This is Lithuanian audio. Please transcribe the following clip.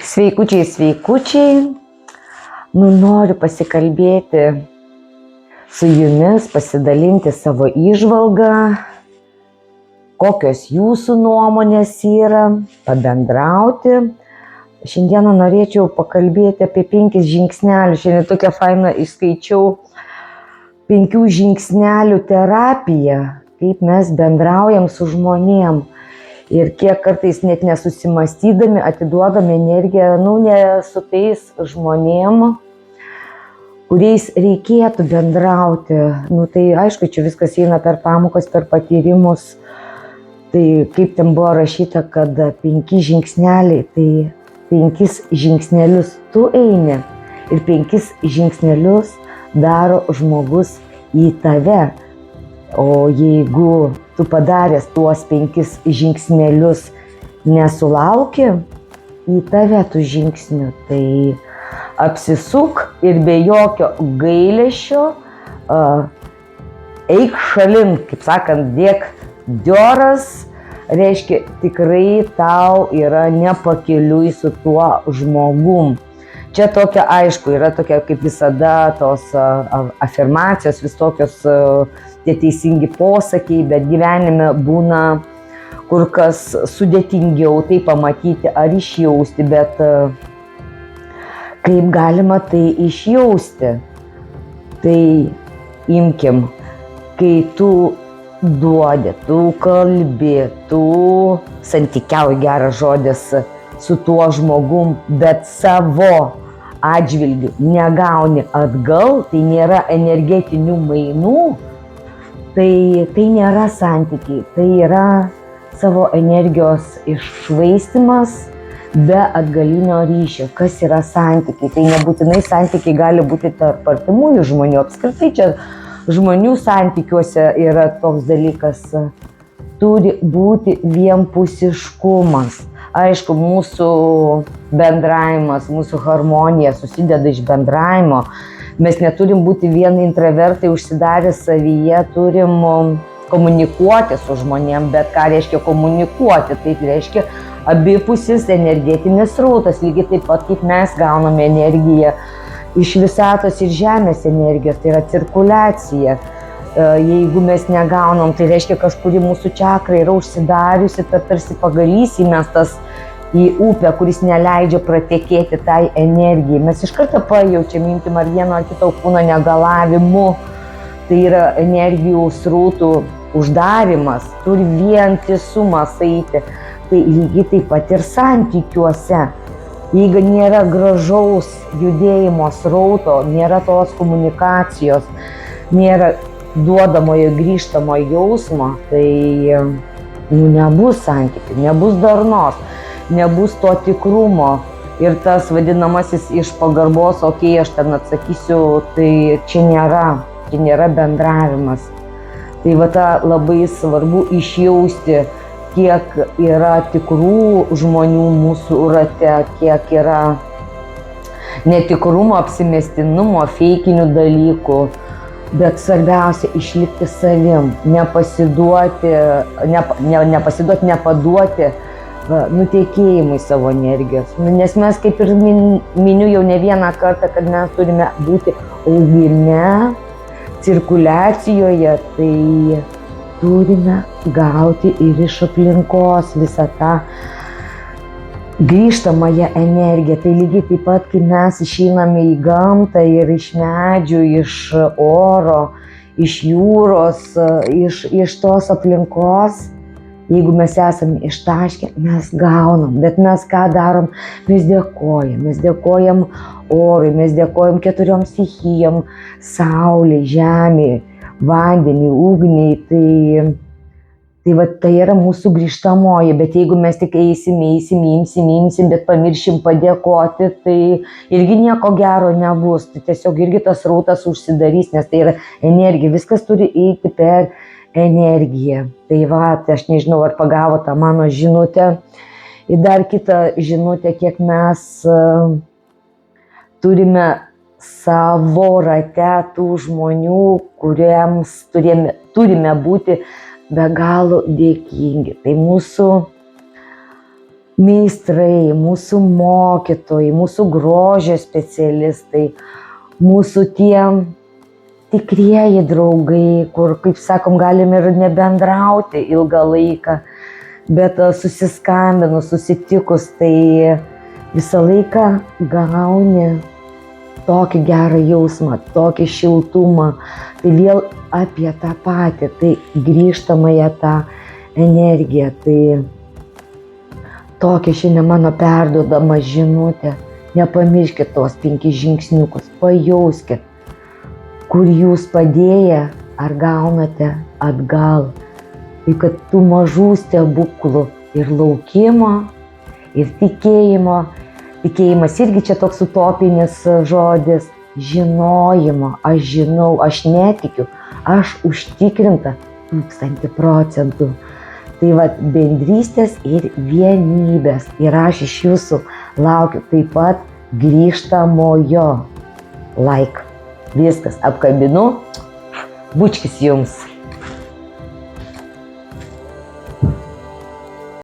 Sveikučiai, sveikučiai. Noriu pasikalbėti su jumis, pasidalinti savo įžvalgą, kokios jūsų nuomonės yra, pabendrauti. Šiandieną norėčiau pakalbėti apie 5 žingsnelių. Šiandien tokia faina išskaičiau 5 žingsnelių terapiją, kaip mes bendraujam su žmonėm. Ir kiek kartais net nesusimastydami atiduodami energiją, ne su tais žmonėm, kuriais reikėtų bendrauti. Tai aišku, čia viskas eina per pamokas, per patyrimus. Tai kaip ten buvo rašyta, kad 5 žingsneliai, tai 5 žingsnelius tu eini ir 5 žingsnelius daro žmogus į tave. O jeigu tu padaręs tuos 5 žingsnelius nesulauki į tave tų žingsnių, tai apsisuk ir be jokio gailesčio eik šalin, kaip sakant, dėk dioras, reiškia tikrai tau yra nepakeliui su tuo žmogum. Čia tokia, aišku, yra tokia kaip visada tos afirmacijos, vis tokios tie teisingi posakiai, bet gyvenime būna kur kas sudėtingiau tai pamatyti ar išjausti, bet kaip galima tai išjausti? Tai imkim, kai tu duodi, tu kalbi, tu santykiauji, geras žodis, su tuo žmogum, bet savo atžvilgiu negauni atgal, tai nėra energetinių mainų, tai nėra santykiai, tai yra savo energijos iššvaistymas be atgalinio ryšio. Kas yra santykiai? Tai nebūtinai santykiai gali būti tarp artimųjų žmonių. Apskritai čia žmonių santykiuose yra toks dalykas, turi būti vienpusiškumas. Aišku, mūsų bendravimas, mūsų harmonija susideda iš bendravimo. Mes neturim būti vien intravertai užsidarę savyje, turim komunikuoti su žmonėm, bet ką reiškia komunikuoti? Tai reiškia abipusis energetinis srautas, lygiai taip pat kaip mes gauname energiją iš visatos ir žemės energijos, tai yra cirkuliacija. Jeigu mes negaunam, tai reiškia kažkuri mūsų čakra yra užsidariusi, tarsi pagalys įmestas į upę, kuris neleidžia pratekėti tai energijai. Mes iš karto pajaučiam, imkim ar vieno ar kito kūno negalavimu, tai yra energijų srautų uždarimas, turi vientisumas eiti. Tai lygiai taip pat ir santykiuose. Jeigu nėra gražaus judėjimo srauto, nėra tos komunikacijos, nėra duodamojo grįžtamojo jausmo, tai nebus santykių, nebus darnos, nebus to tikrumo. Ir tas vadinamasis iš pagarbos, aš ten atsakysiu, tai čia nėra bendravimas. Tai tą labai svarbu išjausti, kiek yra tikrų žmonių mūsų rate, kiek yra netikrumo, apsimestinumo, feikinių dalykų. Bet svarbiausia išlikti savim, nepaduoti nutekėjimui savo energijos. Nes mes, kaip ir miniu jau ne vieną kartą, kad mes turime būti augime, cirkuliacijoje, tai turime gauti ir iš aplinkos visą tą grįžtamąją energiją. Tai lygiai taip pat, kai mes išeiname į gamtą ir iš medžių, iš oro, iš jūros, iš tos aplinkos, jeigu mes esame ištaškę, mes gaunam. Bet mes ką darom? Mes dėkojam orui, mes dėkojam 4 stichijom, saulei, žemei, vandeniui, ugniai. Tai yra mūsų grįžtamoji, bet jeigu mes tik imsim, bet pamiršim padėkoti, tai irgi nieko gero nebus. Tai tiesiog irgi tas srautas užsidarys, nes tai yra energija, viskas turi eiti per energiją. Tai aš nežinau, ar pagavo tą mano žinutę. Ir dar kitą žinutę, kiek mes turime savo rate tų žmonių, kuriems turime būti be galo dėkingi. Tai mūsų meistrai, mūsų mokytojai, mūsų grožio specialistai, mūsų tie tikrieji draugai, kur, kaip sakom, galim ir nebendrauti ilgą laiką, bet susiskambinus, susitikus, tai visą laiką gauni tokį gerą jausmą, tokį šiltumą. Tai vėl apie tą patį, tai grįžtamąją tą energiją. Tai tokia šiandien mano perduodama žinutė. Nepamirškit tos 5 žingsniukus, pajauskit, kur jūs padėję ar gaunate atgal. Tai kad tų mažų stebuklų ir laukimo, ir tikėjimo. Tikėjimas irgi čia toks utopinis žodis. Žinojimo, aš žinau, aš netikiu, aš užtikrinta 1000%. Tai vat bendrystės ir vienybės. Ir aš iš jūsų laukiu taip pat grįžtamojo. Like. Viskas, apkabinu. Bučkis jums.